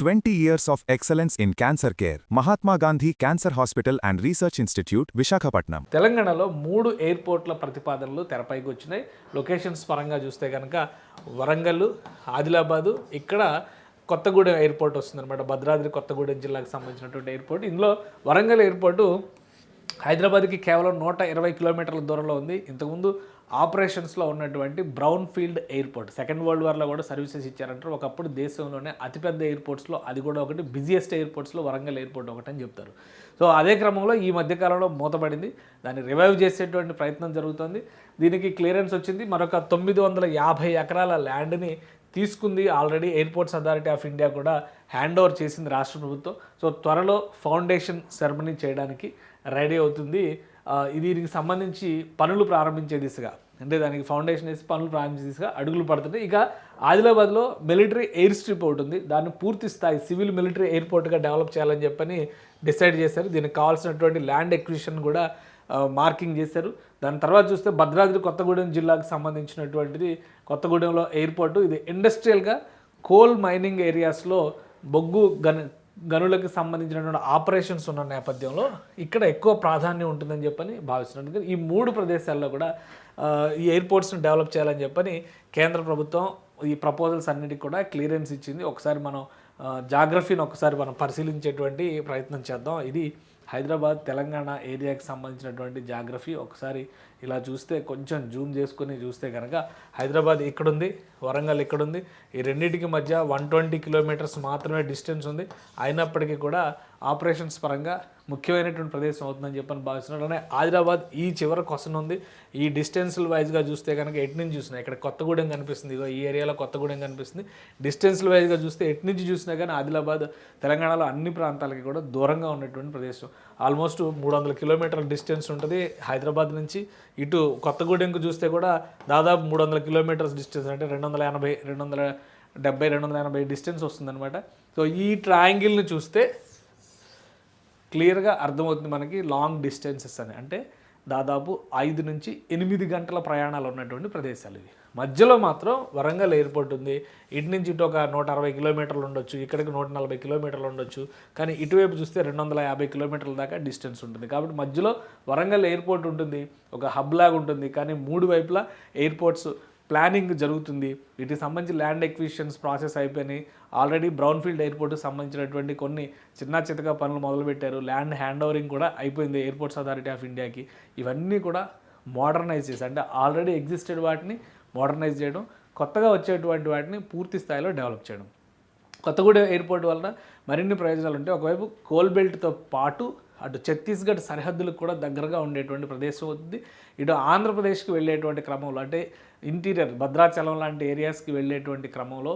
20 years of excellence in cancer care. Mahatma Gandhi Cancer Hospital and Research Institute, Visakhapatnam. తెలంగాణలో 3 ఎయిర్పోర్ట్ల ప్రతిపాదనలు తెరపైకి వచ్చినాయి. Locations పరంగా చూస్తే కనుక వరంగల్, ఆదిలాబాదు, ఇక్కడ కొత్తగూడెం ఎయిర్పోర్ట్ వస్తుందన్నమాట. భద్రాద్రి కొత్తగూడెం జిల్లాకు సంబంధించినటువంటి ఎయిర్పోర్ట్. ఇందులో వరంగల్ ఎయిర్పోర్టు హైదరాబాద్కి కేవలం 120 కిలోమీటర్ల దూరంలో ఉంది. ఇంతకుముందు ఆపరేషన్స్లో ఉన్నటువంటి brown field airport, second world వార్లో కూడా సర్వీసెస్ ఇచ్చారంటారు. ఒకప్పుడు దేశంలోనే అతిపెద్ద ఎయిర్పోర్ట్స్లో అది కూడా ఒకటి, బిజియెస్ట్ ఎయిర్పోర్ట్స్లో వరంగల్ ఎయిర్పోర్ట్ ఒకటని చెప్తారు. సో అదే క్రమంలో ఈ మధ్యకాలంలో మూతపడింది. దాన్ని రివైవ్ చేసేటువంటి ప్రయత్నం జరుగుతుంది. దీనికి క్లియరెన్స్ వచ్చింది. మరొక 950 ఎకరాల ల్యాండ్ని తీసుకుంది already. Airports authority of India కూడా హ్యాండ్ ఓవర్ చేసింది రాష్ట్ర ప్రభుత్వం. సో త్వరలో ఫౌండేషన్ సెరమనీ చేయడానికి రెడీ అవుతుంది. దీనికి సంబంధించి పనులు ప్రారంభించే దిశగా, అంటే దానికి ఫౌండేషన్ వేసి పనులు ప్రారంభించే దిశగా అడుగులు పడుతుంది. ఇక ఆదిలాబాద్లో మిలిటరీ ఎయిర్ స్ట్రిప్ ఒకటి ఉంది. దాన్ని పూర్తి స్థాయి సివిల్ మిలిటరీ ఎయిర్పోర్ట్గా డెవలప్ చేయాలని చెప్పని డిసైడ్ చేశారు. దీనికి కావాల్సినటువంటి ల్యాండ్ ఎక్విజిషన్ కూడా మార్కింగ్ చేశారు. దాని తర్వాత చూస్తే భద్రాద్రి కొత్తగూడెం జిల్లాకు సంబంధించినటువంటిది కొత్తగూడెంలో ఎయిర్పోర్టు. ఇది ఇండస్ట్రియల్గా కోల్ మైనింగ్ ఏరియాస్లో బొగ్గు గనులకు సంబంధించినటువంటి ఆపరేషన్స్ ఉన్న నేపథ్యంలో ఇక్కడ ఎక్కువ ప్రాధాన్యం ఉంటుందని చెప్పని భావిస్తున్నారు. ఈ 3 ప్రదేశాల్లో కూడా ఈ ఎయిర్పోర్ట్స్ని డెవలప్ చేయాలని చెప్పని కేంద్ర ప్రభుత్వం ఈ ప్రపోజల్స్ అన్నిటికీ కూడా క్లియరెన్స్ ఇచ్చింది. ఒకసారి మనం జాగ్రఫీని ఒకసారి మనం పరిశీలించేటువంటి ప్రయత్నం చేద్దాం. ఇది హైదరాబాద్ తెలంగాణ ఏరియాకి సంబంధించినటువంటి జాగ్రఫీ. ఒకసారి ఇలా చూస్తే, కొంచెం జూమ్ చేసుకుని చూస్తే కనుక హైదరాబాద్ ఇక్కడుంది, వరంగల్ ఇక్కడుంది. ఈ రెండింటికి మధ్య 120 కిలోమీటర్స్ మాత్రమే డిస్టెన్స్ ఉంది. అయినప్పటికీ కూడా ఆపరేషన్స్ పరంగా ముఖ్యమైనటువంటి ప్రదేశం అవుతుందని చెప్పని భావిస్తున్నారు. అలానే ఆదిలాబాద్ ఈ చివర క్వశ్చన్ ఉంది. ఈ డిస్టెన్స్ల వైజ్గా చూస్తే కనుక ఎటు నుంచి చూసినా ఇక్కడ కొత్తగూడెం కనిపిస్తుంది, ఇగో ఈ ఏరియాలో కొత్తగూడెం కనిపిస్తుంది. డిస్టెన్స్ల వైజ్గా చూస్తే ఎటు నుంచి చూసినా కానీ ఆదిలాబాద్ తెలంగాణలో అన్ని ప్రాంతాలకి కూడా దూరంగా ఉన్నటువంటి ప్రదేశం. ఆల్మోస్ట్ 300 కిలోమీటర్ల డిస్టెన్స్ ఉంటుంది హైదరాబాద్ నుంచి. ఇటు కొత్తగూడెంకు చూస్తే కూడా దాదాపు 300 కిలోమీటర్స్ డిస్టెన్స్, అంటే 280, 270, 280 డిస్టెన్స్ వస్తుందన్నమాట. సో ఈ ట్రయాంగిల్ని చూస్తే క్లియర్గా అర్థమవుతుంది మనకి లాంగ్ డిస్టెన్సెస్ అని. అంటే దాదాపు 5 నుంచి 8 గంటల ప్రయాణాలు ఉన్నటువంటి ప్రదేశాలు ఇవి. మధ్యలో మాత్రం వరంగల్ ఎయిర్పోర్ట్ ఉంది. ఇటు నుంచి ఇటు ఒక 160 కిలోమీటర్లు ఉండొచ్చు, ఇక్కడికి 140 కిలోమీటర్లు ఉండొచ్చు. కానీ ఇటువైపు చూస్తే 250 కిలోమీటర్ల దాకా డిస్టెన్స్ ఉంటుంది. కాబట్టి మధ్యలో వరంగల్ ఎయిర్పోర్ట్ ఉంటుంది, ఒక హబ్ లాగా ఉంటుంది. కానీ 3 వైపులా ఎయిర్పోర్ట్స్ ప్లానింగ్ జరుగుతుంది. వీటికి సంబంధించి ల్యాండ్ ఎక్విజిషన్స్ ప్రాసెస్ అయిపోయినాయి. ఆల్రెడీ బ్రౌన్ ఫీల్డ్ ఎయిర్పోర్ట్కి సంబంధించినటువంటి కొన్ని చిన్న పనులు మొదలుపెట్టారు. ల్యాండ్ హ్యాండ్ ఓవరింగ్ కూడా అయిపోయింది ఎయిర్పోర్ట్స్ అథారిటీ ఆఫ్ ఇండియాకి. ఇవన్నీ కూడా మోడర్నైజ్ చేసి, అంటే ఆల్రెడీ ఎగ్జిస్టెడ్ వాటిని మోడర్నైజ్ చేయడం, కొత్తగా వచ్చేటువంటి వాటిని పూర్తి స్థాయిలో డెవలప్ చేయడం. కొత్తగూడెం ఎయిర్పోర్ట్ వలన మరిన్ని ప్రయోజనాలు ఉంటాయి. ఒకవైపు కోల్ బెల్ట్తో పాటు అటు ఛత్తీస్గఢ్ సరిహద్దులకు కూడా దగ్గరగా ఉండేటువంటి ప్రదేశం అవుతుంది. ఇటు ఆంధ్రప్రదేశ్కి వెళ్ళేటువంటి క్రమంలో, అంటే ఇంటీరియర్ భద్రాచలం లాంటి ఏరియాస్కి వెళ్ళేటువంటి క్రమంలో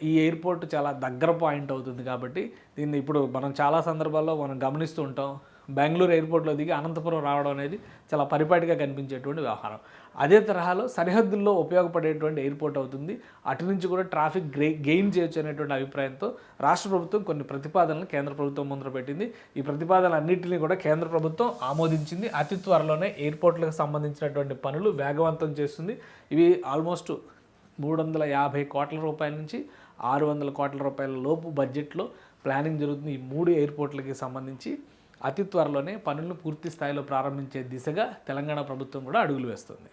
ఈ ఎయిర్పోర్ట్ చాలా దగ్గర పాయింట్ అవుతుంది. కాబట్టి దీన్ని ఇప్పుడు మనం చాలా సందర్భాల్లో మనం గమనిస్తూ ఉంటాం. బెంగళూరు ఎయిర్పోర్ట్లో దిగి అనంతపురం రావడం అనేది చాలా పరిపాటిగా కనిపించేటువంటి వ్యవహారం. అదే తరహాలో సరిహద్దుల్లో ఉపయోగపడేటువంటి ఎయిర్పోర్ట్ అవుతుంది. అటు నుంచి కూడా ట్రాఫిక్ గెయిన్ చేయొచ్చు అనేటువంటి అభిప్రాయంతో రాష్ట్ర ప్రభుత్వం కొన్ని ప్రతిపాదనలు కేంద్ర ప్రభుత్వం ముందర పెట్టింది. ఈ ప్రతిపాదనలన్నింటినీ కూడా కేంద్ర ప్రభుత్వం ఆమోదించింది. అతి త్వరలోనే ఎయిర్పోర్ట్లకు సంబంధించినటువంటి పనులు వేగవంతం చేస్తుంది. ఇవి ఆల్మోస్ట్ 350 కోట్ల రూపాయల నుంచి 600 కోట్ల రూపాయల లోపు బడ్జెట్లో ప్లానింగ్ జరుగుతుంది. ఈ 3 ఎయిర్పోర్ట్లకి సంబంధించి అతి త్వరలోనే పనులను పూర్తి స్థాయిలో ప్రారంభించే దిశగా తెలంగాణ ప్రభుత్వం కూడా అడుగులు వేస్తుంది.